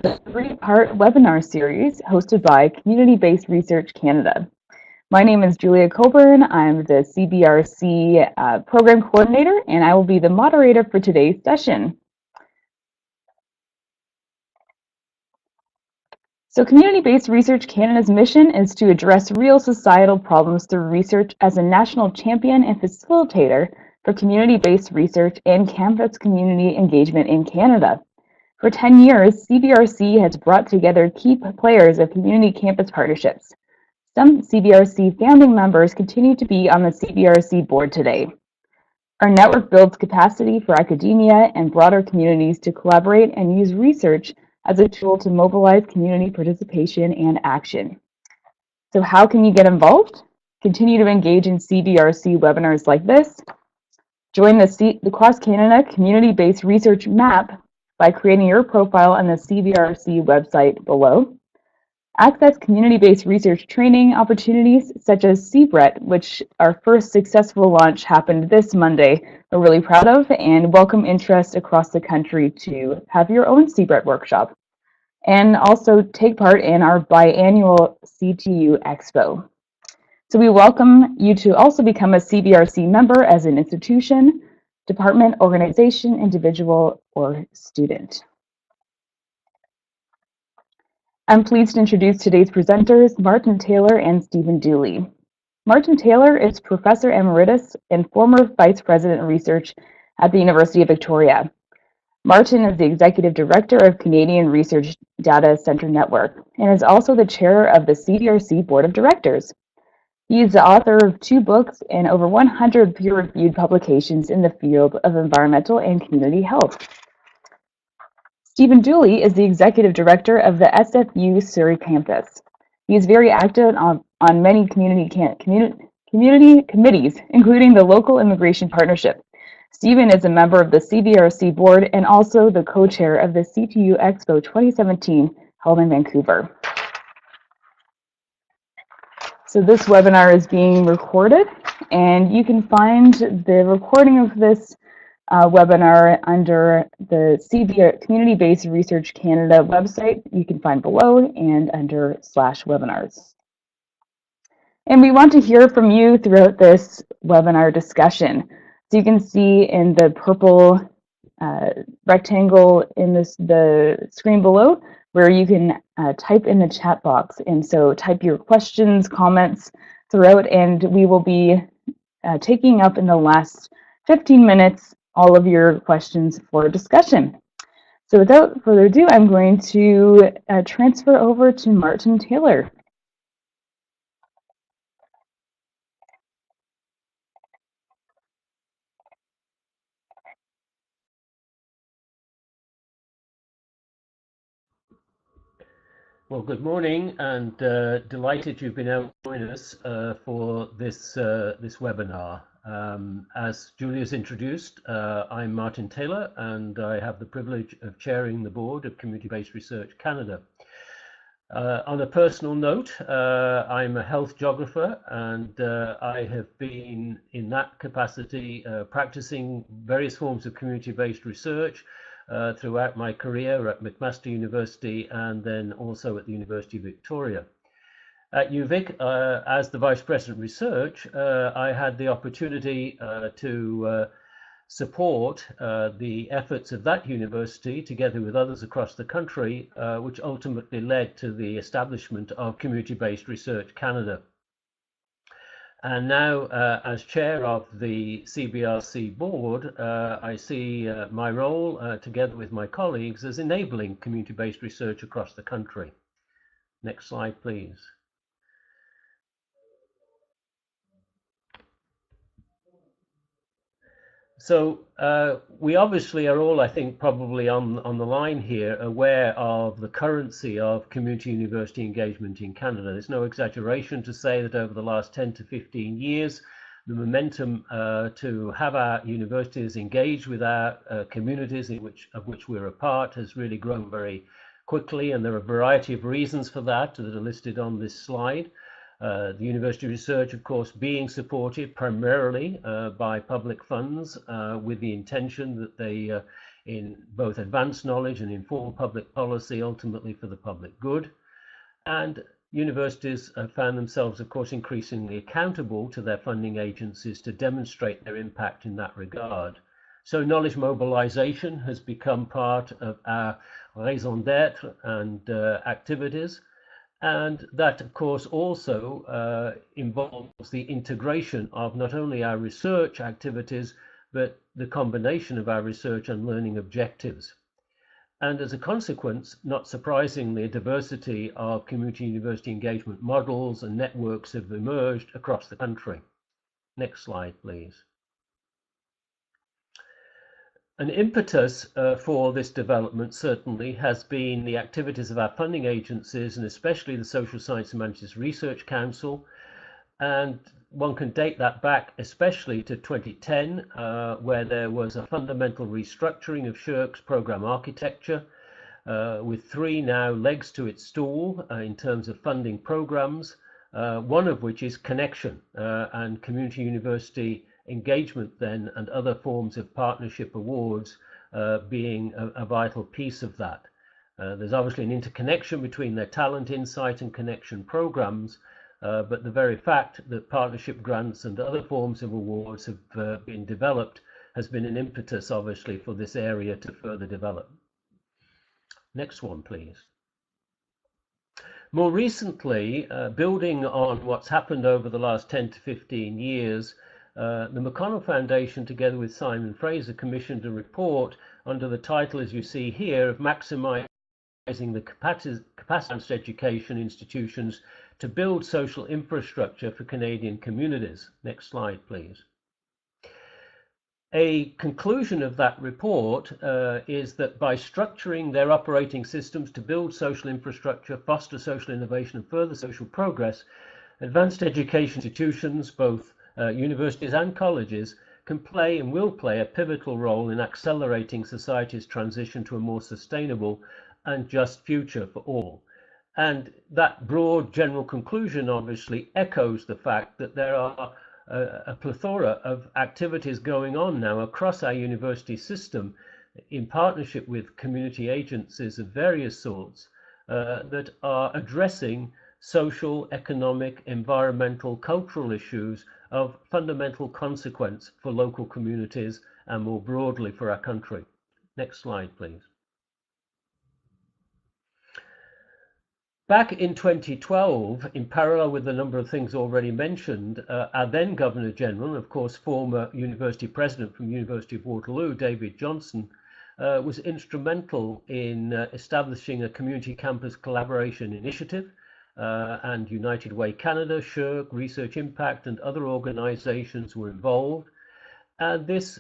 the three-part webinar series hosted by Community-Based Research Canada. My name is Julia Coburn. I'm the CBRC Program Coordinator, and I will be the moderator for today's session. So Community-Based Research Canada's mission is to address real societal problems through research as a national champion and facilitator for community-based research and campus community engagement in Canada. For 10 years, CBRC has brought together key players of community campus partnerships. Some CBRC founding members continue to be on the CBRC board today. Our network builds capacity for academia and broader communities to collaborate and use research as a tool to mobilize community participation and action. So how can you get involved? Continue to engage in CBRC webinars like this. Join the Cross Canada Community-Based Research Map by creating your profile on the CBRC website below. Access community-based research training opportunities such as CBRET, which our first successful launch happened this Monday, we're really proud of, and welcome interest across the country to have your own CBRET workshop. And also take part in our biannual CTU Expo. So we welcome you to also become a CBRC member as an institution, department, organization, individual, or student. I'm pleased to introduce today's presenters, Martin Taylor and Stephen Dooley. Martin Taylor is Professor Emeritus and former Vice President of Research at the University of Victoria. Martin is the Executive Director of Canadian Research Data Centre Network and is also the Chair of the CBRC Board of Directors. He is the author of 2 books and over 100 peer-reviewed publications in the field of environmental and community health. Stephen Dooley is the Executive Director of the SFU Surrey campus. He is very active on many community committees, including the Local Immigration Partnership. Stephen is a member of the CBRC board and also the co-chair of the CTU Expo 2017 held in Vancouver. So this webinar is being recorded, and you can find the recording of this webinar under the Community-Based Research Canada website. You can find below and under /webinars. And we want to hear from you throughout this webinar discussion. So you can see in the purple rectangle in the screen below where you can type in the chat box. And so type your questions, comments throughout, and we will be taking up in the last 15 minutes all of your questions for discussion. So without further ado, I'm going to transfer over to Martin Taylor. Well, good morning, and delighted you've been able to join us for this webinar. As Julia's introduced, I'm Martin Taylor, and I have the privilege of chairing the board of Community-Based Research Canada. On a personal note, I'm a health geographer, and I have been in that capacity practicing various forms of community-based research throughout my career at McMaster University and then also at the University of Victoria. At UVic, as the Vice President of Research, I had the opportunity to support the efforts of that university together with others across the country, which ultimately led to the establishment of Community-Based Research Canada. And now, as chair of the CBRC board, I see my role, together with my colleagues, as enabling community-based research across the country. Next slide, please. So we obviously are all, I think, probably on the line here, aware of the currency of community university engagement in Canada. There's no exaggeration to say that over the last 10 to 15 years, the momentum to have our universities engage with our communities of which we're a part has really grown very quickly, and there are a variety of reasons for that that are listed on this slide. The university research, of course, being supported primarily by public funds with the intention that they in both advanced knowledge and informed public policy, ultimately for the public good. And universities have found themselves, of course, increasingly accountable to their funding agencies to demonstrate their impact in that regard. So knowledge mobilization has become part of our raison d'etre and activities. And that, of course, also involves the integration of not only our research activities, but the combination of our research and learning objectives. And as a consequence, not surprisingly, a diversity of community university engagement models and networks have emerged across the country. Next slide, please. An impetus for this development certainly has been the activities of our funding agencies, and especially the Social Science and Humanities Research Council. And one can date that back especially to 2010, where there was a fundamental restructuring of SSHRC's program architecture, with 3 now legs to its stool in terms of funding programs, one of which is connection and community university engagement then, and other forms of partnership awards being a vital piece of that. There's obviously an interconnection between their talent, insight and connection programs, but the very fact that partnership grants and other forms of awards have been developed has been an impetus, obviously, for this area to further develop. Next one, please. More recently, building on what's happened over the last 10 to 15 years, the McConnell Foundation, together with Simon Fraser, commissioned a report under the title, as you see here, of Maximising the Capacity of Education Institutions to Build Social Infrastructure for Canadian Communities. Next slide, please. A conclusion of that report is that by structuring their operating systems to build social infrastructure, foster social innovation and further social progress, advanced education institutions, both universities and colleges, can play and will play a pivotal role in accelerating society's transition to a more sustainable and just future for all. And that broad general conclusion obviously echoes the fact that there are a plethora of activities going on now across our university system in partnership with community agencies of various sorts that are addressing social, economic, environmental, cultural issues of fundamental consequence for local communities and more broadly for our country. Next slide, please. Back in 2012, in parallel with the number of things already mentioned, our then Governor General, and of course former University President from University of Waterloo, David Johnson, was instrumental in establishing a community campus collaboration initiative, and United Way Canada, SSHRC, Research Impact and other organizations were involved. And this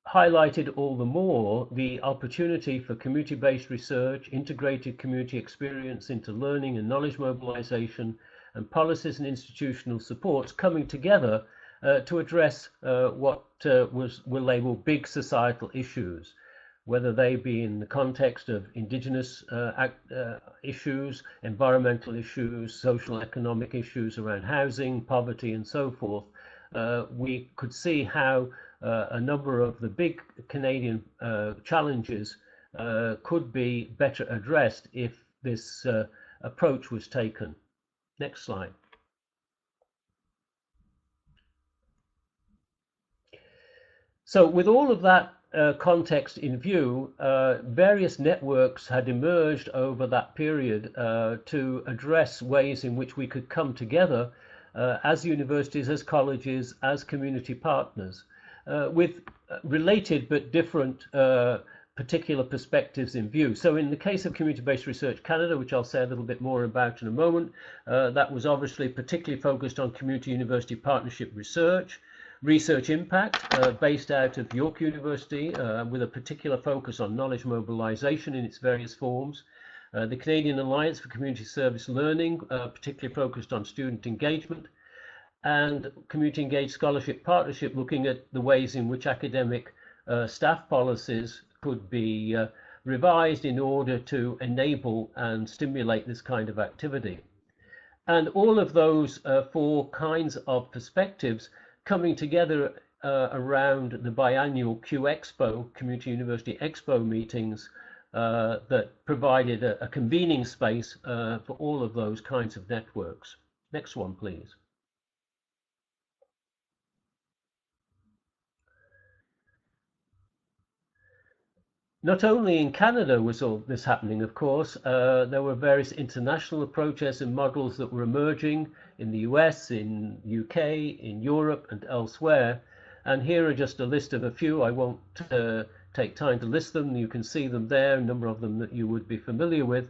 highlighted all the more the opportunity for community-based research, integrated community experience into learning and knowledge mobilization, and policies and institutional supports coming together to address what were labeled big societal issues, whether they be in the context of Indigenous issues, environmental issues, social economic issues around housing, poverty, and so forth. We could see how a number of the big Canadian challenges could be better addressed if this approach was taken. Next slide. So with all of that context in view, various networks had emerged over that period to address ways in which we could come together as universities, as colleges, as community partners, with related but different particular perspectives in view. So in the case of Community-Based Research Canada, which I'll say a little bit more about in a moment, that was obviously particularly focused on community university partnership research. Research Impact, based out of York University, with a particular focus on knowledge mobilization in its various forms. The Canadian Alliance for Community Service Learning, particularly focused on student engagement. And Community Engaged Scholarship Partnership, looking at the ways in which academic staff policies could be revised in order to enable and stimulate this kind of activity. And all of those 4 kinds of perspectives coming together around the biannual Q Expo, Community University Expo meetings that provided a convening space for all of those kinds of networks. Next one, please. Not only in Canada was all this happening, of course, there were various international approaches and models that were emerging in the US, in UK, in Europe, and elsewhere. And here are just a list of a few. I won't take time to list them. You can see them there, a number of them that you would be familiar with.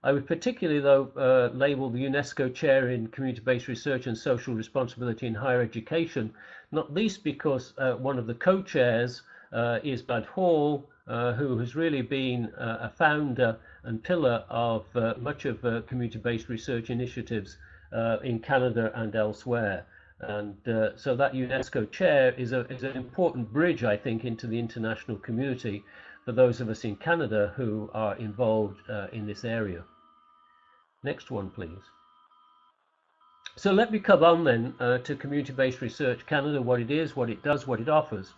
I would particularly, though, label the UNESCO Chair in Community-Based Research and Social Responsibility in Higher Education, not least because one of the co-chairs is Bad Hall, who has really been a founder and pillar of much of community-based research initiatives in Canada and elsewhere. And so that UNESCO chair is an important bridge, I think, into the international community for those of us in Canada who are involved in this area. Next one, please. So let me come on then to Community-Based Research Canada, what it is, what it does, what it offers.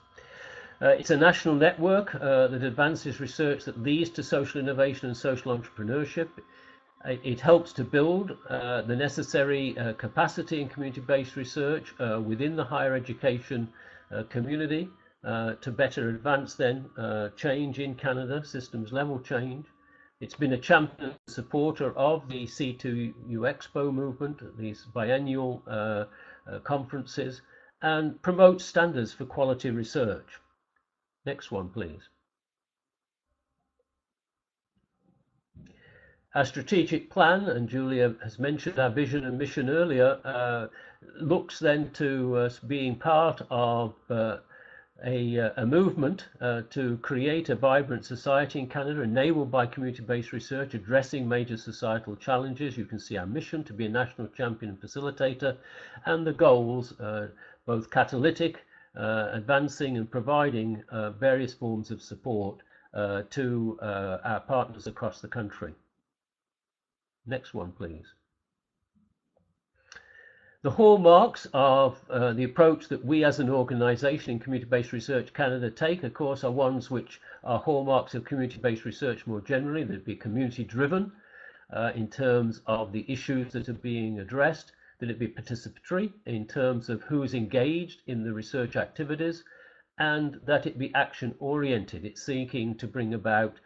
It's a national network that advances research that leads to social innovation and social entrepreneurship. It helps to build the necessary capacity in community-based research within the higher education community to better advance then change in Canada, systems level change. It's been a champion supporter of the C2U Expo movement, these biennial conferences, and promotes standards for quality research. Next one, please. Our strategic plan, and Julia has mentioned our vision and mission earlier, looks then to us being part of a movement to create a vibrant society in Canada enabled by community-based research addressing major societal challenges. You can see our mission to be a national champion and facilitator, and the goals, both catalytic, advancing and providing various forms of support to our partners across the country. Next one, please. The hallmarks of the approach that we as an organisation in Community-Based Research Canada take, of course, are ones which are hallmarks of community-based research more generally. They'd be community-driven in terms of the issues that are being addressed, that it be participatory in terms of who is engaged in the research activities, and that it be action-oriented. It's seeking to bring about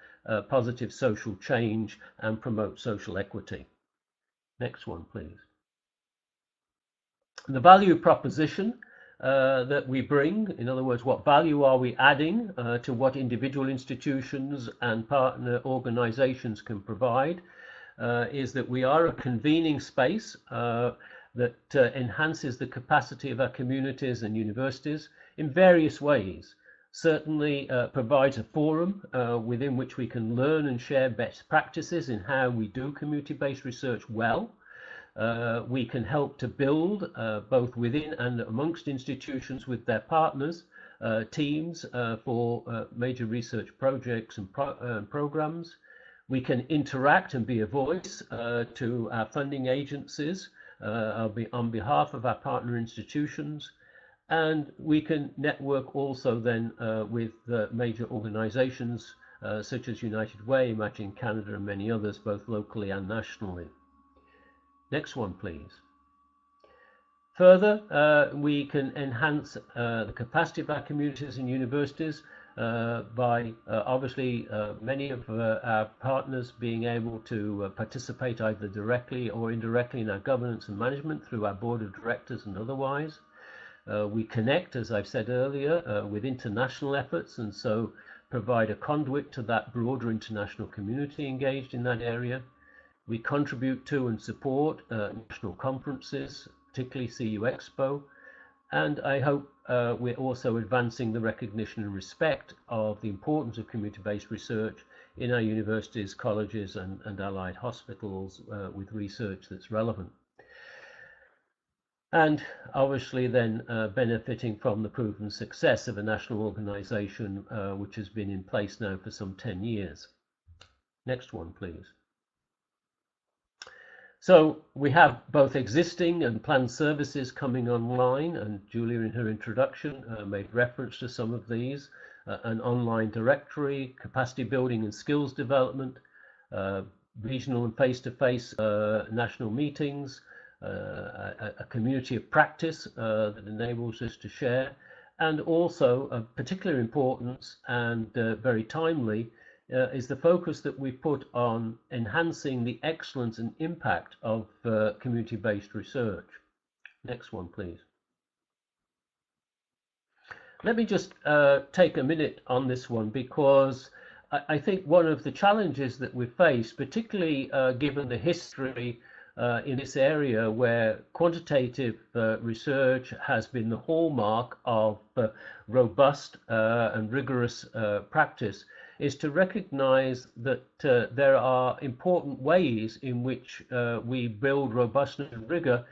positive social change and promote social equity. Next one, please. The value proposition that we bring, in other words, what value are we adding to what individual institutions and partner organizations can provide, is that we are a convening space that enhances the capacity of our communities and universities in various ways. Certainly provides a forum within which we can learn and share best practices in how we do community-based research well. We can help to build both within and amongst institutions with their partners, teams for major research projects and programs. We can interact and be a voice to our funding agencies on behalf of our partner institutions. And we can network also then with major organizations such as United Way, Imagine Canada, and many others, both locally and nationally. Next one, please. Further, we can enhance the capacity of our communities and universities by obviously many of our partners being able to participate either directly or indirectly in our governance and management through our board of directors and otherwise. We connect, as I've said earlier, with international efforts, and so provide a conduit to that broader international community engaged in that area. We contribute to and support national conferences, particularly CU Expo, and I hope we're also advancing the recognition and respect of the importance of community-based research in our universities, colleges, and allied hospitals with research that's relevant. And obviously then benefiting from the proven success of a national organisation which has been in place now for some 10 years. Next one, please. So we have both existing and planned services coming online, and Julia in her introduction made reference to some of these, an online directory, capacity building and skills development, regional and face-to-face national meetings, a community of practice that enables us to share, and also of particular importance and very timely is the focus that we put on enhancing the excellence and impact of community-based research. Next one, please. Let me just take a minute on this one, because I think one of the challenges that we face, particularly given the history in this area where quantitative research has been the hallmark of robust and rigorous practice, is to recognize that there are important ways in which we build robustness and rigor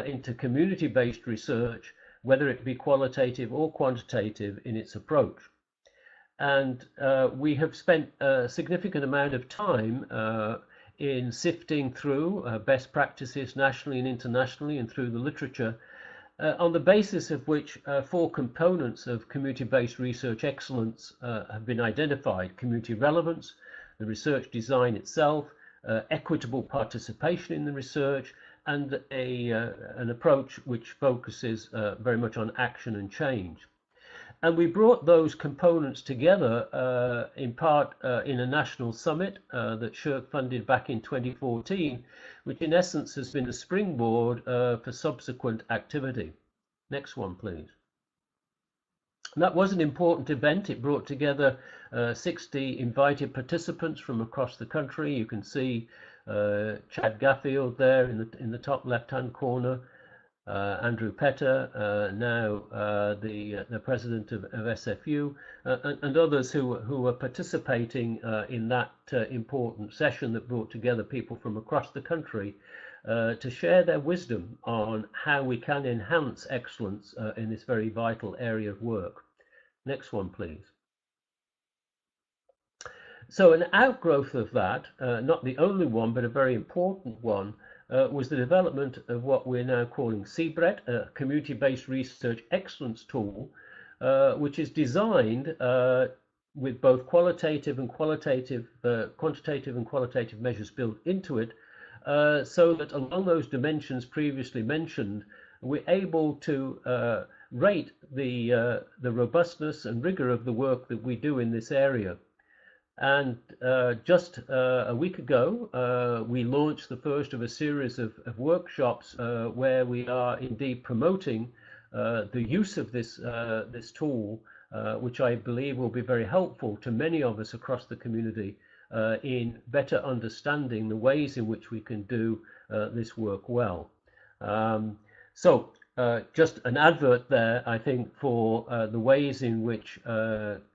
into community-based research, whether it be qualitative or quantitative in its approach. And we have spent a significant amount of time in sifting through best practices nationally and internationally and through the literature, on the basis of which 4 components of community-based research excellence have been identified: community relevance, the research design itself, equitable participation in the research, and an approach which focuses very much on action and change. And we brought those components together in part in a national summit that SSHRC funded back in 2014, which in essence has been a springboard for subsequent activity. Next one, please. And that was an important event. It brought together 60 invited participants from across the country. You can see Chad Gaffield there in the top left-hand corner. Andrew Petter, now the president of SFU, and others who are participating in that important session that brought together people from across the country to share their wisdom on how we can enhance excellence in this very vital area of work. Next one, please. So an outgrowth of that, not the only one, but a very important one, was the development of what we're now calling CBRET, a community-based research excellence tool, which is designed with both quantitative and qualitative measures built into it, so that along those dimensions previously mentioned, we're able to rate the robustness and rigor of the work that we do in this area. And just a week ago, we launched the first of a series of workshops where we are indeed promoting the use of this tool, which I believe will be very helpful to many of us across the community in better understanding the ways in which we can do this work well. So just an advert there, I think, for the ways in which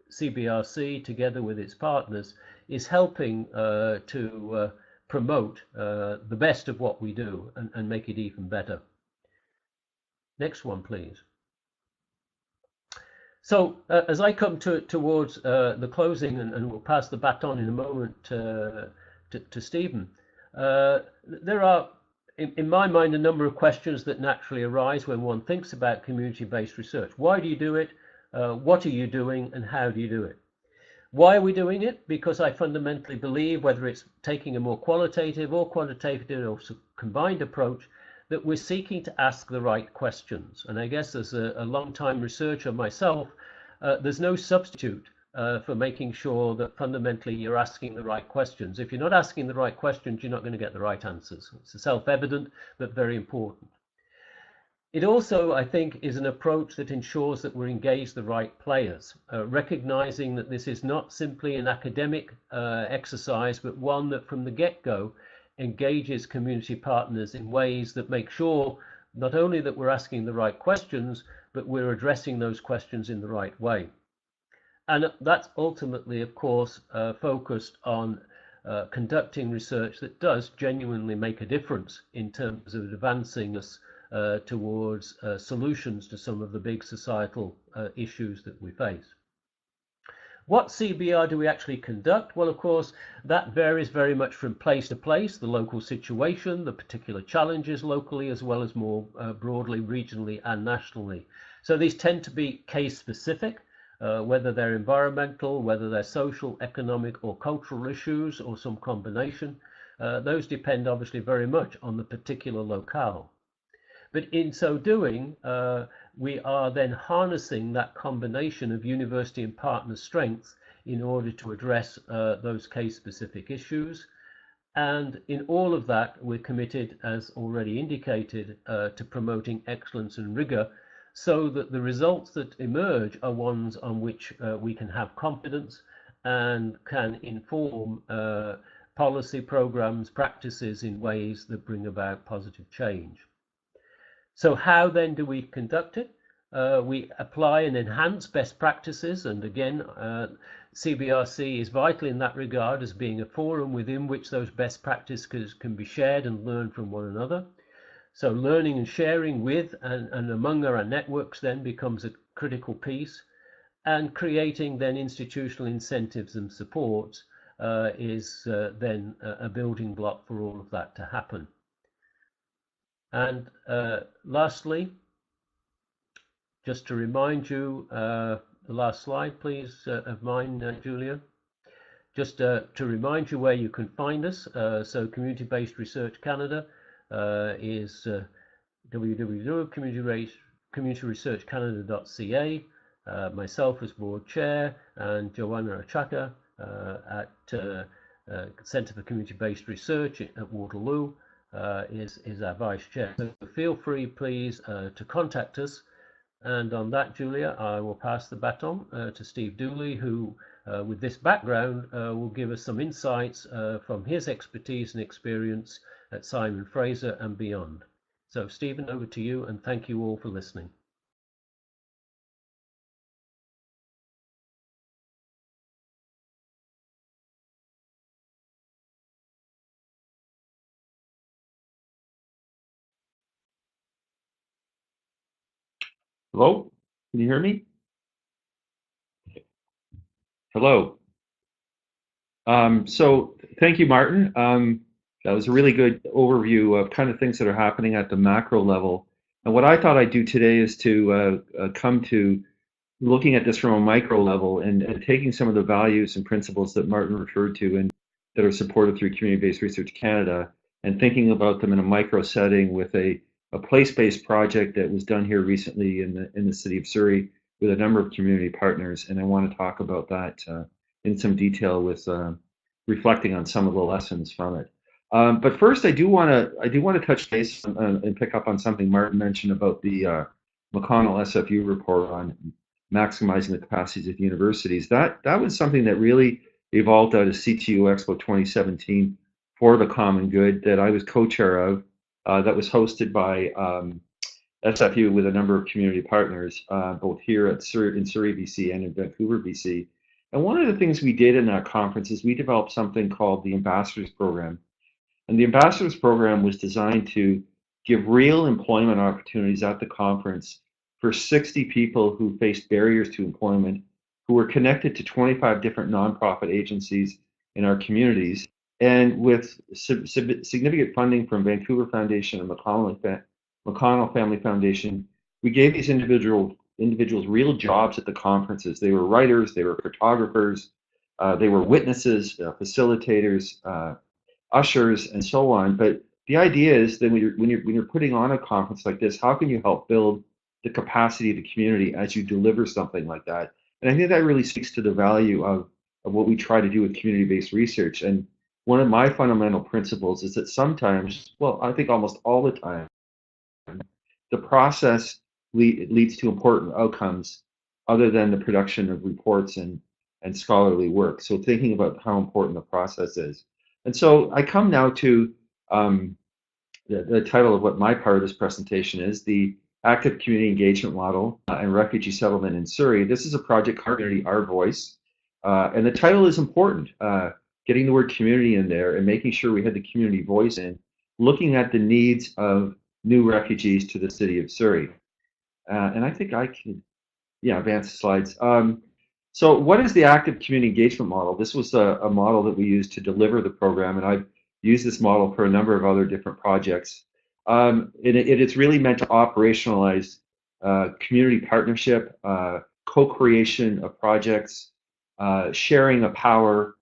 CBRC, together with its partners, is helping to promote the best of what we do and make it even better. Next one, please. So as I come towards the closing, and we'll pass the baton in a moment to Stephen, there are, in my mind, a number of questions that naturally arise when one thinks about community-based research. Why do you do it? What are you doing, and how do you do it? Why are we doing it? Because I fundamentally believe, whether it's taking a more qualitative or quantitative or combined approach, that we're seeking to ask the right questions. And I guess as a long-time researcher myself, there's no substitute for making sure that fundamentally you're asking the right questions. If you're not asking the right questions, you're not going to get the right answers. It's self-evident, but very important. It also, I think, is an approach that ensures that we're engaged the right players, recognizing that this is not simply an academic exercise, but one that from the get-go engages community partners in ways that make sure not only that we're asking the right questions, but we're addressing those questions in the right way. And that's ultimately, of course, focused on conducting research that does genuinely make a difference in terms of advancing us towards solutions to some of the big societal issues that we face. What CBR do we actually conduct? Well, of course, that varies very much from place to place, the local situation, the particular challenges locally, as well as more broadly, regionally and nationally. So these tend to be case specific, whether they're environmental, whether they're social, economic or cultural issues, or some combination. Those depend obviously very much on the particular locale. But in so doing, we are then harnessing that combination of university and partner strengths in order to address those case-specific issues. And in all of that, we're committed, as already indicated, to promoting excellence and rigor so that the results that emerge are ones on which we can have confidence and can inform policy programs, practices in ways that bring about positive change. So how then do we conduct it? We apply and enhance best practices, and again, CBRC is vital in that regard as being a forum within which those best practices can be shared and learned from one another. So learning and sharing with and among our networks then becomes a critical piece, and creating then institutional incentives and supports is then a building block for all of that to happen. And lastly, just to remind you, the last slide, please, of mine, Julia. Just to remind you where you can find us. So Community-Based Research Canada is www.communityresearchcanada.ca. Myself as board chair, and Joanna Achaka at Centre for Community-Based Research at Waterloo. Is our vice chair. So feel free, please, to contact us. And on that, Julia, I will pass the baton to Steve Dooley, who, with this background, will give us some insights from his expertise and experience at Simon Fraser and beyond. So, Stephen, over to you, and thank you all for listening. Hello, can you hear me? Hello. So thank you, Martin. That was a really good overview of kind of things that are happening at the macro level. And what I thought I'd do today is to come to looking at this from a micro level and taking some of the values and principles that Martin referred to and that are supported through Community-Based Research Canada and thinking about them in a micro setting with a place-based project that was done here recently in the city of Surrey with a number of community partners. And I want to talk about that in some detail with reflecting on some of the lessons from it. But first, I do want to touch base and pick up on something Martin mentioned about the McConnell SFU report on maximizing the capacities of universities. That was something that really evolved out of CTU Expo 2017 for the common good that I was co-chair of. That was hosted by SFU with a number of community partners, both here in Surrey, BC, and in Vancouver, BC. And one of the things we did in that conference is we developed something called the Ambassadors Program. And the Ambassadors Program was designed to give real employment opportunities at the conference for 60 people who faced barriers to employment, who were connected to 25 different nonprofit agencies in our communities. And with significant funding from Vancouver Foundation and McConnell Family Foundation, we gave these individuals real jobs at the conferences. They were writers, they were photographers, they were witnesses, facilitators, ushers, and so on. But the idea is that when you're putting on a conference like this, how can you help build the capacity of the community as you deliver something like that? And I think that really speaks to the value of what we try to do with community-based research. And one of my fundamental principles is that sometimes, well, I think almost all the time, the process leads to important outcomes other than the production of reports and scholarly work. So thinking about how important the process is. And so I come now to the title of what my part of this presentation is, the Active Community Engagement Model and Refugee Settlement in Surrey. This is a project called Community Our Voice. And the title is important, getting the word community in there and making sure we had the community voice in, looking at the needs of new refugees to the city of Surrey. And I think I can, advance the slides. So what is the active community engagement model? This was a model that we used to deliver the program, and I've used this model for a number of other different projects. It's really meant to operationalize community partnership, co-creation of projects, sharing of power,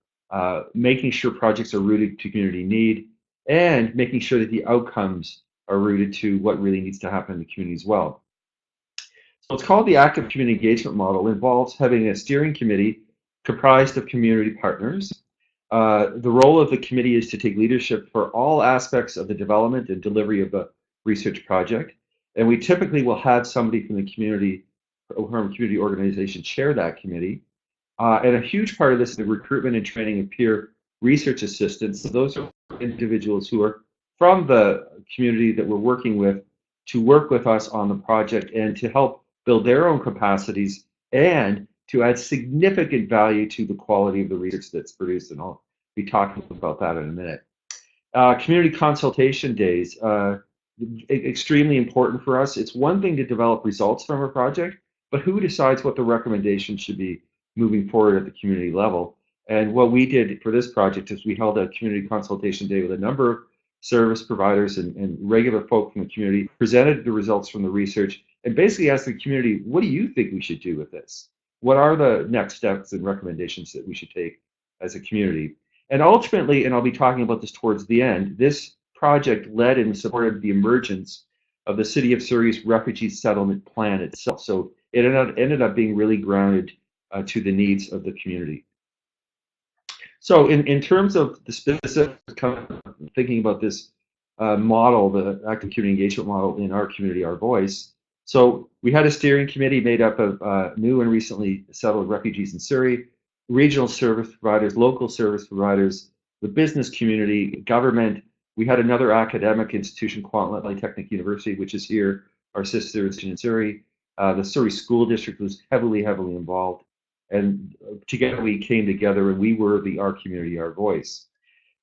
making sure projects are rooted to community need, and making sure that the outcomes are rooted to what really needs to happen in the community as well. So it's called the active community engagement model. It involves having a steering committee comprised of community partners. The role of the committee is to take leadership for all aspects of the development and delivery of the research project. And we typically will have somebody from the community organization chair that committee. And a huge part of this is the recruitment and training of peer research assistants. So those are individuals who are from the community that we're working with to work with us on the project and to help build their own capacities and to add significant value to the quality of the research that's produced. And I'll be talking about that in a minute. Community consultation days, extremely important for us. It's one thing to develop results from a project, but who decides what the recommendations should be moving forward at the community level? And what we did for this project is we held a community consultation day with a number of service providers and regular folk from the community, presented the results from the research, and basically asked the community, what do you think we should do with this? What are the next steps and recommendations that we should take as a community? And ultimately, and I'll be talking about this towards the end, this project led and supported the emergence of the City of Surrey's refugee settlement plan itself. So it ended up being really grounded to the needs of the community. So in terms of the specific, thinking about this model, the active community engagement model in our community, Our Voice. So we had a steering committee made up of new and recently settled refugees in Surrey, regional service providers, local service providers, the business community, government. We had another academic institution, Kwantlen Polytechnic University, which is here, our sister institution in Surrey. The Surrey School District was heavily involved. And together we came together and we were Our Community, Our Voice.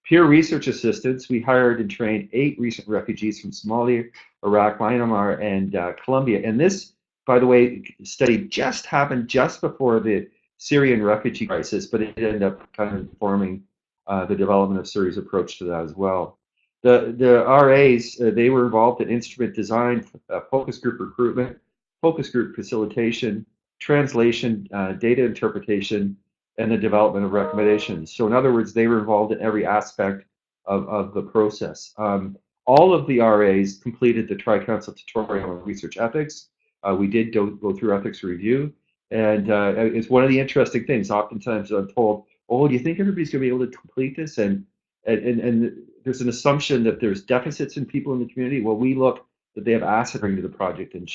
Peer research assistants, we hired and trained 8 recent refugees from Somalia, Iraq, Myanmar, and Colombia. And this, by the way, study just happened just before the Syrian refugee crisis, but it ended up kind of informing the development of Surrey's approach to that as well. The RAs, they were involved in instrument design, focus group recruitment, focus group facilitation, translation, data interpretation, and the development of recommendations. So in other words, they were involved in every aspect of the process. All of the RAs completed the Tri-Council tutorial on research ethics. We did go through ethics review, and it's one of the interesting things. Oftentimes I'm told, oh, do you think everybody's going to be able to complete this? And there's an assumption that there's deficits in people in the community. Well, we look that they have asset bring to the project, and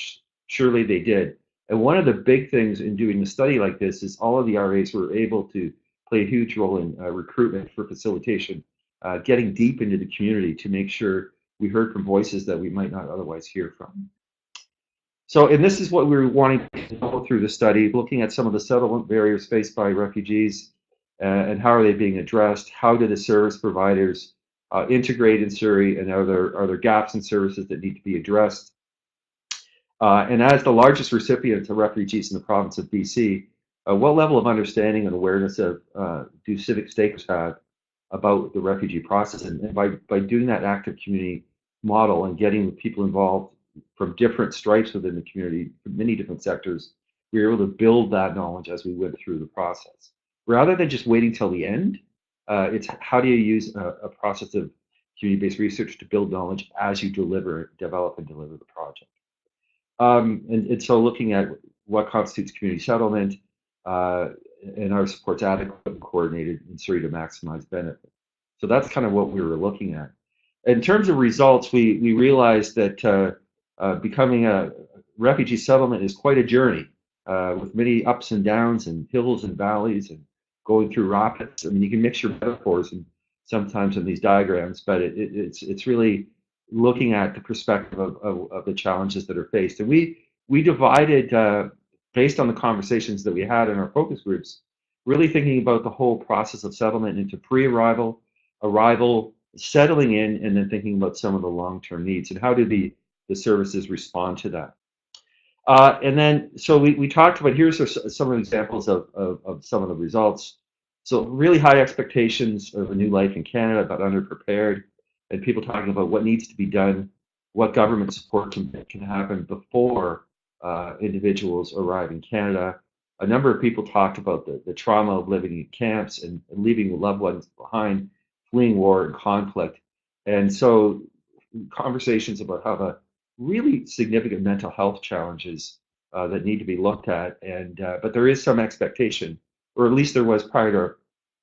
surely they did. And one of the big things in doing a study like this is all of the RAs were able to play a huge role in recruitment for facilitation, getting deep into the community to make sure we heard from voices that we might not otherwise hear from. So, and this is what we were wanting to go through the study, looking at some of the settlement barriers faced by refugees and how are they being addressed, how do the service providers integrate in Surrey, and are there gaps in services that need to be addressed? And as the largest recipient of refugees in the province of BC, what level of understanding and awareness do civic stakeholders have about the refugee process? And by doing that active community model and getting the people involved from different stripes within the community, from many different sectors, we were able to build that knowledge as we went through the process. Rather than just waiting till the end, it's how do you use a process of community-based research to build knowledge as you develop and deliver the project. And so looking at what constitutes community settlement and our support's adequate and coordinated in Surrey to maximize benefit. So that's kind of what we were looking at. In terms of results, we realized that becoming a refugee settlement is quite a journey with many ups and downs and hills and valleys and going through rapids. I mean, you can mix your metaphors and sometimes in these diagrams, but it's really looking at the perspective of the challenges that are faced. And we divided, based on the conversations that we had in our focus groups, really thinking about the whole process of settlement into pre-arrival, arrival, settling in, and then thinking about some of the long-term needs and how do the services respond to that. And then, so we talked about, here's some of the examples of some of the results. So really high expectations of a new life in Canada, but underprepared, and people talking about what needs to be done, what government support can happen before individuals arrive in Canada. A number of people talked about the trauma of living in camps and leaving loved ones behind, fleeing war and conflict. And so conversations about how the really significant mental health challenges that need to be looked at. And but there is some expectation, or at least there was prior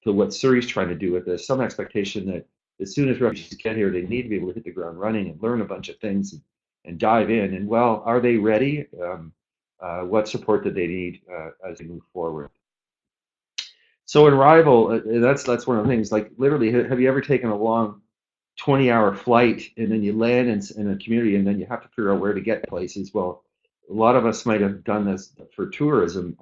to what Surrey's trying to do with this, some expectation that as soon as refugees get here, they need to be able to hit the ground running and learn a bunch of things and dive in. And well, are they ready? What support do they need as they move forward? So in Rival, that's one of the things. Like literally, have you ever taken a long 20-hour flight and then you land in a community and then you have to figure out where to get places? Well, a lot of us might have done this for tourism.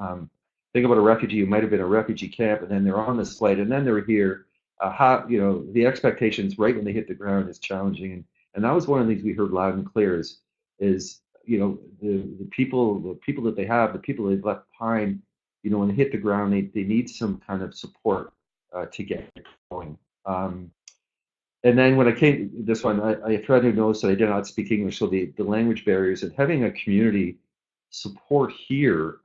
Think about a refugee who might have been in a refugee camp and then they're on this flight and then they're here. How, you know, the expectations right when they hit the ground is challenging, and that was one of the things we heard loud and clear is you know the people that they have, the people they've left behind, you know, when they hit the ground, they need some kind of support to get going. And then when I came this one, I tried to notice that I did not speak English, so the language barriers and having a community support here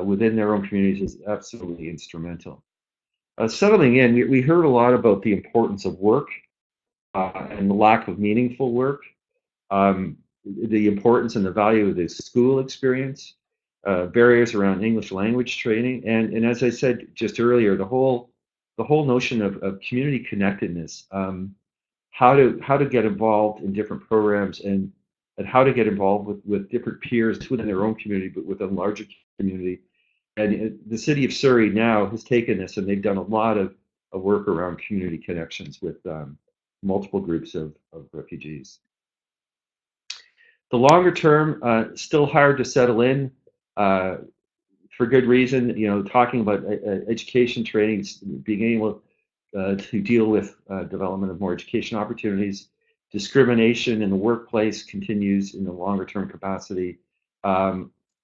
within their own communities is absolutely instrumental. Settling in, we heard a lot about the importance of work and the lack of meaningful work, the importance and the value of the school experience, barriers around English language training, and as I said just earlier, the whole notion of community connectedness, how to get involved in different programs and how to get involved with different peers within their own community, but with a larger community. And the city of Surrey now has taken this and they've done a lot of work around community connections with multiple groups of refugees. The longer term, still hard to settle in for good reason. You know, talking about education training, being able to deal with development of more education opportunities. Discrimination in the workplace continues in the longer term capacity.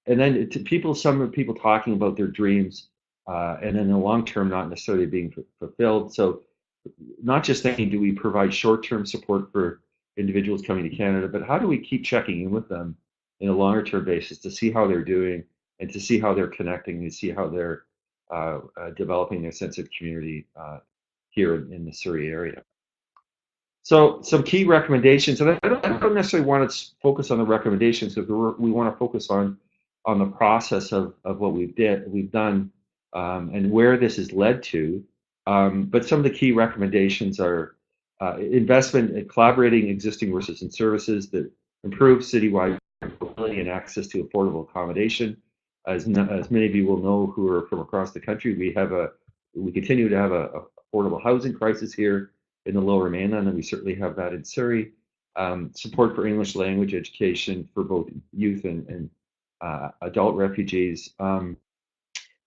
And then some people talking about their dreams, and in the long term not necessarily being fulfilled. So not just thinking, do we provide short-term support for individuals coming to Canada, but how do we keep checking in with them in a longer term basis to see how they're doing and to see how they're connecting and see how they're developing their sense of community here in the Surrey area. So some key recommendations, and I don't necessarily want to focus on the recommendations because we want to focus on the process of what we've done and where this has led to. But some of the key recommendations are investment in collaborating existing resources and services that improve citywide mobility and access to affordable accommodation. As many of you will know who are from across the country, we continue to have a affordable housing crisis here in the Lower Mainland, and we certainly have that in Surrey. Support for English language education for both youth and adult refugees.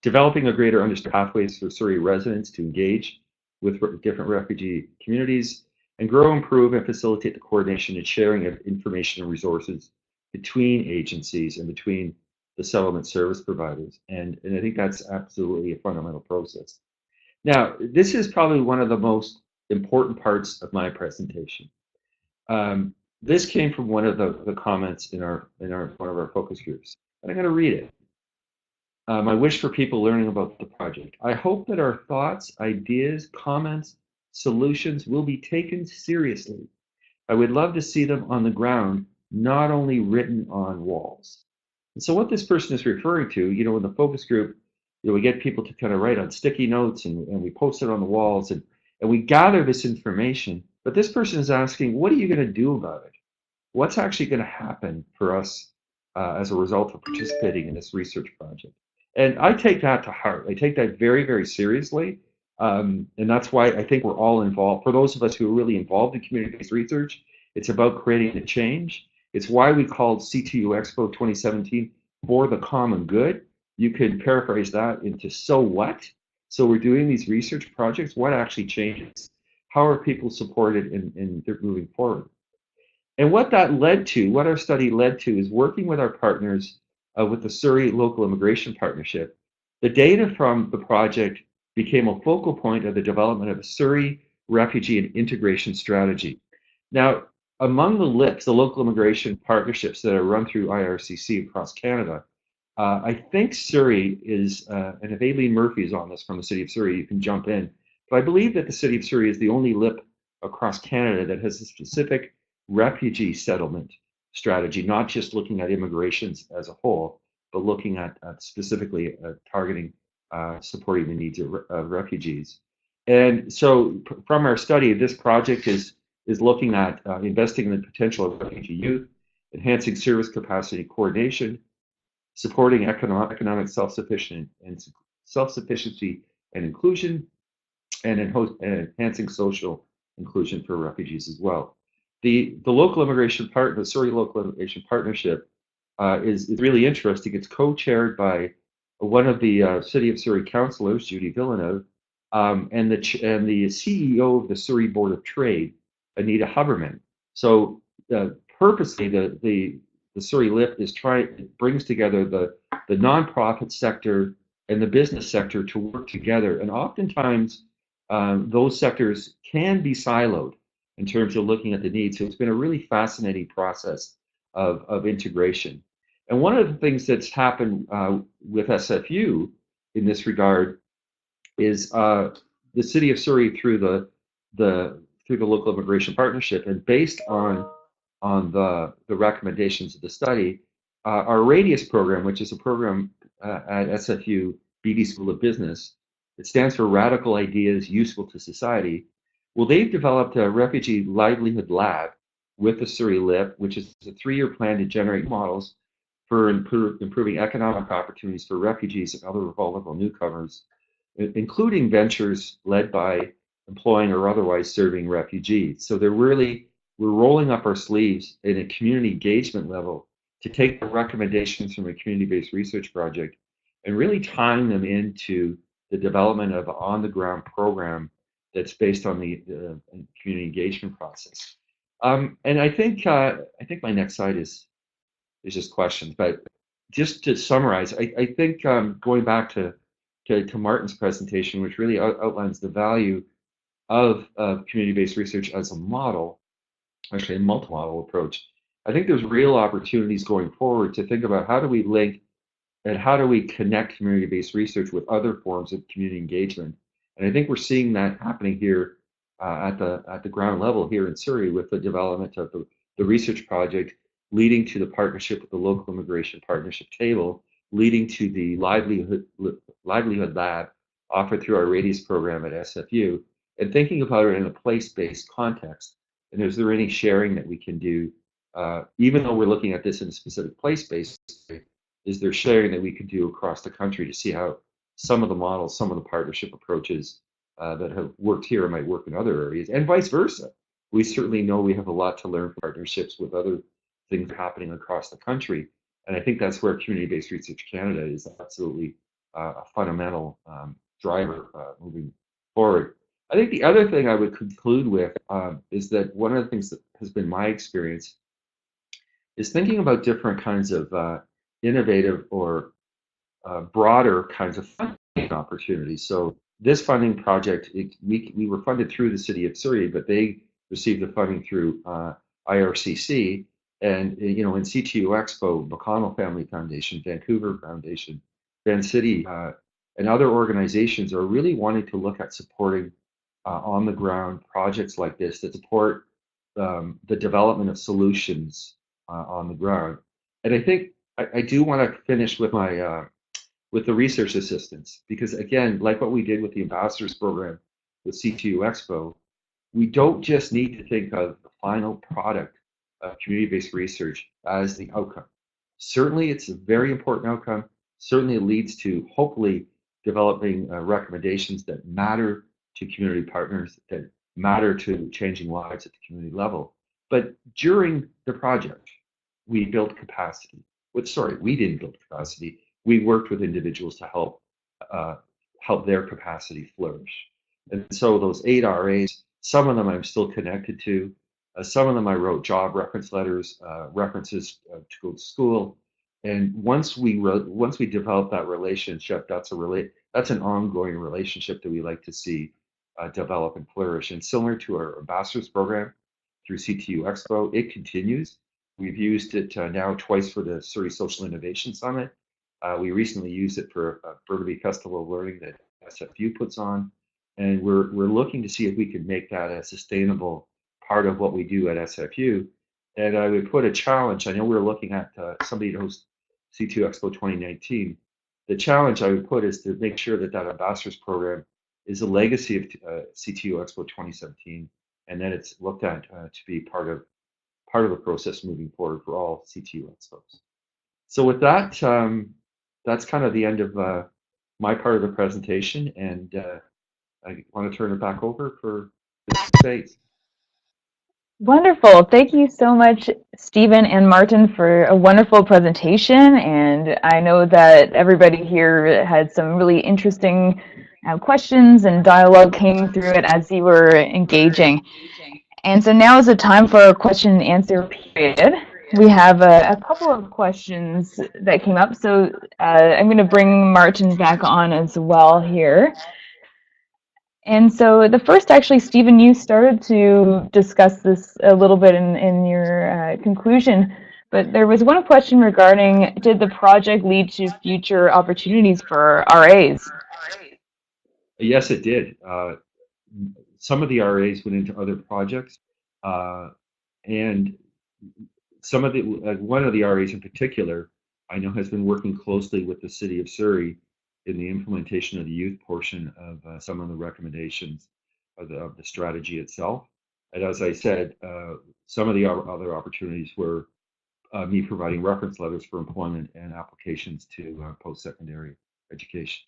Developing a greater understanding of pathways for Surrey residents to engage with different refugee communities, and grow, improve, and facilitate the coordination and sharing of information and resources between agencies and between the settlement service providers. And I think that's absolutely a fundamental process. Now, this is probably one of the most important parts of my presentation. This came from one of the comments in one of our focus groups, and I'm going to read it. My wish for people learning about the project. I hope that our thoughts, ideas, comments, solutions will be taken seriously. I would love to see them on the ground, not only written on walls. And so what this person is referring to, you know, in the focus group, you know, we get people to kind of write on sticky notes and we post it on the walls and we gather this information. But this person is asking, what are you going to do about it? What's actually going to happen for us as a result of participating in this research project? And I take that to heart. I take that very, very seriously. And that's why I think we're all involved. For those of us who are really involved in community-based research, it's about creating a change. It's why we called CTU Expo 2017 for the common good. You could paraphrase that into so what? So we're doing these research projects. What actually changes? How are people supported in moving forward? And what that led to, what our study led to, is working with our partners with the Surrey Local Immigration Partnership. The data from the project became a focal point of the development of a Surrey refugee and integration strategy. Now, among the LIPs, the local immigration partnerships that are run through IRCC across Canada, I think Surrey is, and if Aileen Murphy is on this from the City of Surrey, you can jump in, but I believe that the City of Surrey is the only LIP across Canada that has a specific refugee settlement strategy, not just looking at immigrations as a whole, but looking at specifically targeting supporting the needs of refugees. And so from our study, this project is looking at investing in the potential of refugee youth, enhancing service capacity coordination, supporting economic self-sufficiency and inclusion, and enhancing social inclusion for refugees as well. The local immigration the Surrey Local Immigration Partnership is really interesting. It's co-chaired by one of the City of Surrey councillors, Judy Villeneuve, and the CEO of the Surrey Board of Trade, Anita Huberman. So purposely, the Surrey LIP brings together the nonprofit sector and the business sector to work together, and oftentimes those sectors can be siloed in terms of looking at the needs. So it's been a really fascinating process of integration. And one of the things that's happened with SFU in this regard is the City of Surrey through the Local Immigration Partnership, and based on the recommendations of the study, our Radius program, which is a program at SFU BD School of Business, it stands for Radical Ideas Useful to Society. Well, they've developed a refugee livelihood lab with the Surrey LIP, which is a 3-year plan to generate models for improving economic opportunities for refugees and other vulnerable newcomers, including ventures led by employing or otherwise serving refugees. So we're rolling up our sleeves in a community engagement level to take the recommendations from a community-based research project and really tying them into the development of an on-the-ground program that's based on the community engagement process. And I think my next slide is just questions, but just to summarize, I think going back to Martin's presentation, which really outlines the value of community-based research as a model, actually a multi-model approach, I think there's real opportunities going forward to think about how do we link and how do we connect community-based research with other forms of community engagement. And I think we're seeing that happening here at the ground level here in Surrey with the development of the research project, leading to the partnership with the Local Immigration Partnership table, leading to the livelihood lab offered through our Radius program at SFU, and thinking about it in a place-based context. And is there any sharing that we can do, even though we're looking at this in a specific place-based way, is there sharing that we could do across the country to see how some of the models, some of the partnership approaches that have worked here might work in other areas, and vice versa. We certainly know we have a lot to learn from partnerships with other things happening across the country. And I think that's where Community-Based Research Canada is absolutely a fundamental driver moving forward. I think the other thing I would conclude with is that one of the things that has been my experience is thinking about different kinds of innovative or broader kinds of funding opportunities. So this funding project, we were funded through the City of Surrey, but they received the funding through IRCC, and in CTU Expo, McConnell Family Foundation, Vancouver Foundation, Van City, and other organizations are really wanting to look at supporting on the ground projects like this that support the development of solutions on the ground. And I think I do want to finish with my with the research assistants, because again, like what we did with the ambassadors program with CTU Expo, we don't just need to think of the final product of community-based research as the outcome. Certainly it's a very important outcome. Certainly it leads to hopefully developing recommendations that matter to community partners, that matter to changing lives at the community level. But during the project, we built capacity. We didn't build capacity. We worked with individuals to help their capacity flourish. And so those 8 RAs, some of them I'm still connected to. Some of them I wrote job reference letters, references to go to school. And once we develop that relationship, that's an ongoing relationship that we like to see develop and flourish. And similar to our ambassadors program through CTU Expo, it continues. We've used it now twice for the Surrey Social Innovation Summit. We recently used it for a Burnaby Festival of Learning that SFU puts on, and we're looking to see if we can make that a sustainable part of what we do at SFU. And I would put a challenge. I know we're looking at somebody to host CTU Expo 2019. The challenge I would put is to make sure that that ambassadors program is a legacy of CTU Expo 2017, and that it's looked at to be part of the process moving forward for all CTU Expos. So with that, that's kind of the end of my part of the presentation, and I want to turn it back over for space. Wonderful. Thank you so much, Stephen and Martin, for a wonderful presentation. And I know that everybody here had some really interesting questions, and dialogue came through it as you were engaging. And so now is the time for our question and answer period. We have a couple of questions that came up. So I'm going to bring Martin back on as well here. And so the first, actually, Stephen, you started to discuss this a little bit in your conclusion, but there was one question regarding, did the project lead to future opportunities for RAs? Yes, it did. Some of the RAs went into other projects, and some of one of the RAs in particular, I know, has been working closely with the City of Surrey in the implementation of the youth portion of some of the recommendations of the strategy itself. And as I said, some of the other opportunities were me providing reference letters for employment and applications to post-secondary education.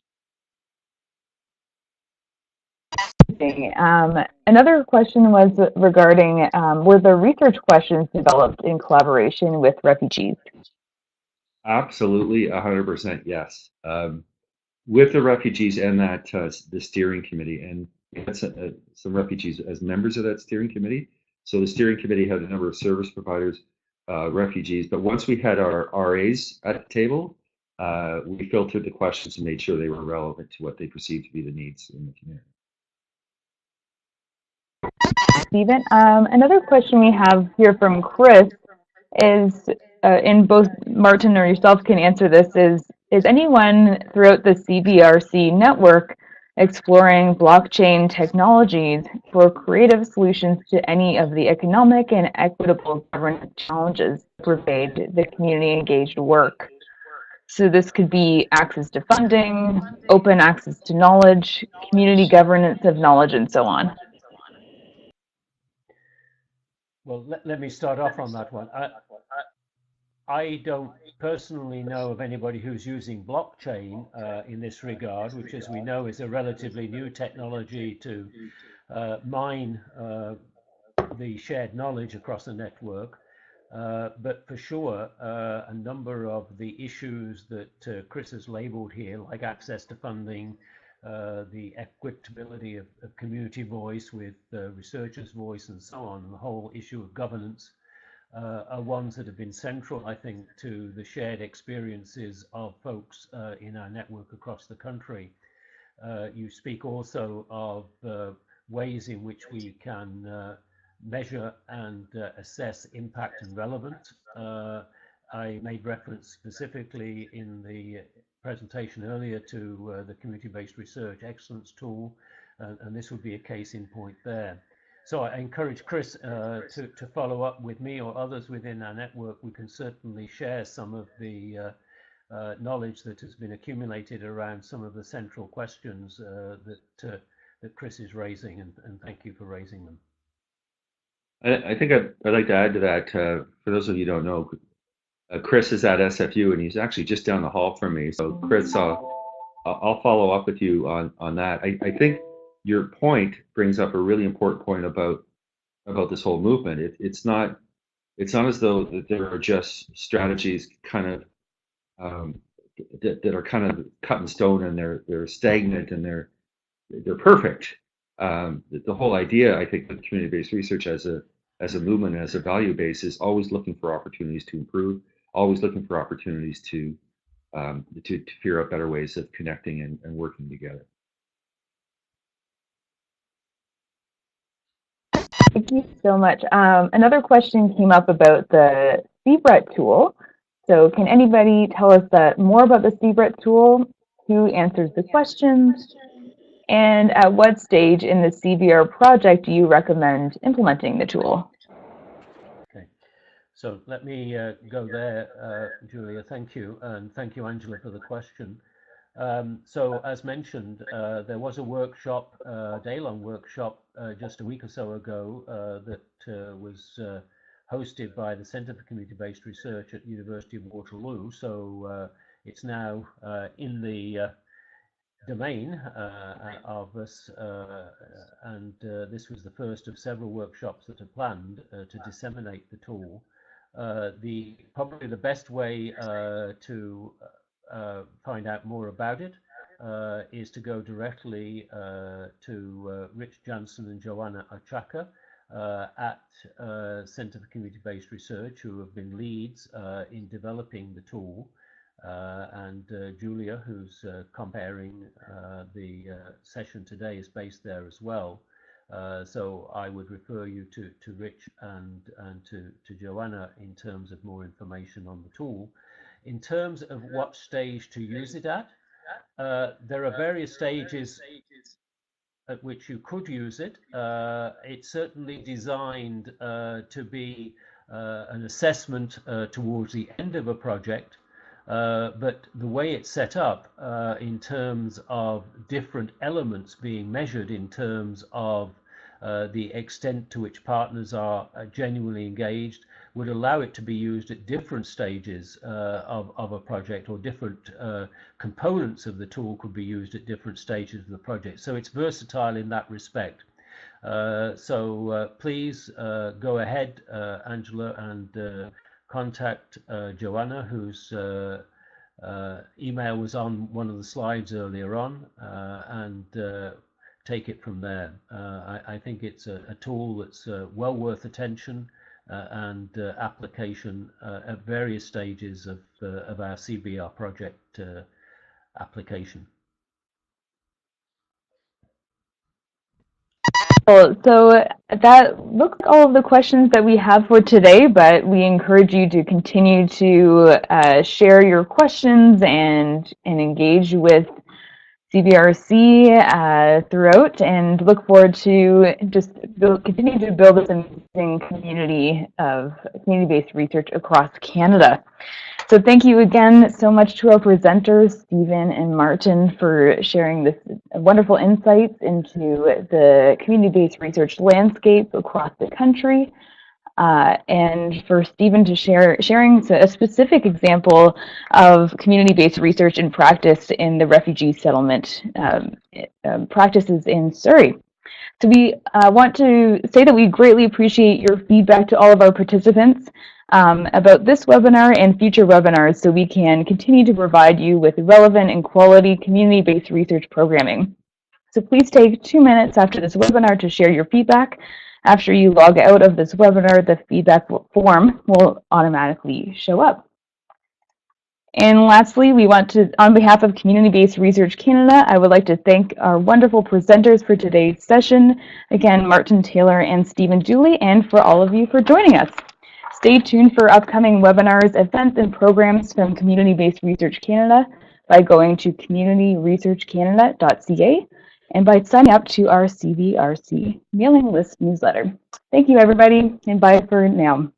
Another question was regarding, were the research questions developed in collaboration with refugees? Absolutely, 100% yes. With the refugees and that the steering committee, and we had some refugees as members of that steering committee. So the steering committee had a number of service providers, refugees, but once we had our RAs at the table, we filtered the questions and made sure they were relevant to what they perceived to be the needs in the community. Stephen, another question we have here from Chris is, and both Martin or yourself can answer this, is anyone throughout the CBRC network exploring blockchain technologies for creative solutions to any of the economic and equitable governance challenges that pervade the community engaged work? So this could be access to funding, open access to knowledge, community governance of knowledge, and so on. Well, let me start off on that one. I don't personally know of anybody who's using blockchain in this regard, which, as we know, is a relatively new technology to mine the shared knowledge across a network. But for sure, a number of the issues that Chris has labeled here, like access to funding, the equitability of community voice with researchers' voice and so on, and the whole issue of governance, are ones that have been central, I think, to the shared experiences of folks in our network across the country. You speak also of ways in which we can measure and assess impact and relevance. I made reference specifically in the presentation earlier to the community-based research excellence tool, and this would be a case in point there. So I encourage Chris to follow up with me or others within our network. We can certainly share some of the knowledge that has been accumulated around some of the central questions that Chris is raising, and thank you for raising them. I think I'd like to add to that, for those of you who don't know, Chris is at SFU, and he's actually just down the hall from me. So Chris, I'll follow up with you on that. I think your point brings up a really important point about this whole movement. It's not as though that there are just strategies kind of that are kind of cut in stone, and they're stagnant, and they're perfect. The whole idea, I think, of community-based research as as a movement, as a value base, is always looking for opportunities to improve, always looking for opportunities to figure out better ways of connecting and working together. Thank you so much. Another question came up about the CBRET tool. So can anybody tell us more about the CBRET tool? Who answers the questions? And at what stage in the CBR project do you recommend implementing the tool? Okay, so let me go there, Julia. Thank you, and thank you, Angela, for the question. So as mentioned, there was a workshop, day-long workshop, just a week or so ago that was hosted by the Centre for Community-Based Research at the University of Waterloo. So it's now in the domain of us, and this was the first of several workshops that are planned to disseminate the tool. Probably the best way to find out more about it is to go directly to Rich Jansen and Joanna Achaka at Centre for Community-Based Research, who have been leads in developing the tool, and Julia, who's comparing the session today, is based there as well. So I would refer you to Rich and to Joanna in terms of more information on the tool. In terms of what stage to use it at, there are various stages at which you could use it. It's certainly designed to be an assessment towards the end of a project, but the way it's set up in terms of different elements being measured in terms of the extent to which partners are genuinely engaged would allow it to be used at different stages of a project, or different components of the tool could be used at different stages of the project. So it's versatile in that respect. So please go ahead, Angela, and contact Joanna, whose email was on one of the slides earlier on, and take it from there. I think it's a tool that's well worth attention and application at various stages of our CBR project application. So that looks like all of the questions that we have for today, but we encourage you to continue to share your questions and engage with CBRC throughout, and look forward to just continue to build this amazing community of community-based research across Canada. So thank you again so much to our presenters, Stephen and Martin, for sharing this wonderful insights into the community-based research landscape across the country. And for Stephen to sharing a specific example of community-based research in practice in the refugee settlement practices in Surrey. So we want to say that we greatly appreciate your feedback to all of our participants about this webinar and future webinars, so we can continue to provide you with relevant and quality community-based research programming. So please take 2 minutes after this webinar to share your feedback. After you log out of this webinar, the feedback form will automatically show up. And lastly, we want to, on behalf of Community-Based Research Canada, I would like to thank our wonderful presenters for today's session. Again, Martin Taylor and Stephen Dooley, and for all of you for joining us. Stay tuned for upcoming webinars, events, and programs from Community-Based Research Canada by going to communityresearchcanada.ca and by signing up to our CBRC mailing list newsletter. Thank you, everybody, and bye for now.